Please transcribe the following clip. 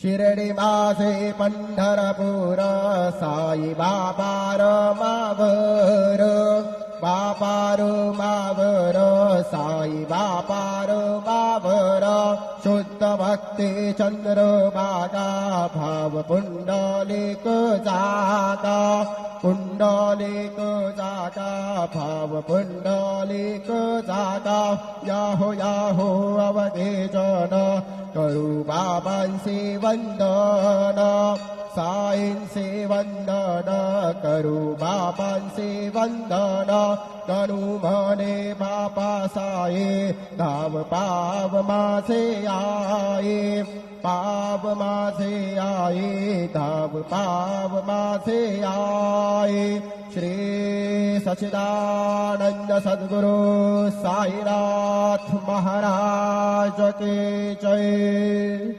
शिर्डी माझे पंढरपूर साई बाबार मावर बापार मावर साई बापार मावर शुद्ध भक्ती चंद्रभागा भाव पुंडलिक जागा पुंडलिक जागा भाव पुंडलिक जागा याहो याहो अवघे जन करू बाबांचे वंदन साईंचे वंदन करू बाबांचे वंदन करू म्हणे बापा साई धाव पाव माझे आई पाव माझे आई धाव पाव माझे आई श्री सच्चिदानंद सद्गुरु साईनाथ महाराज की जय।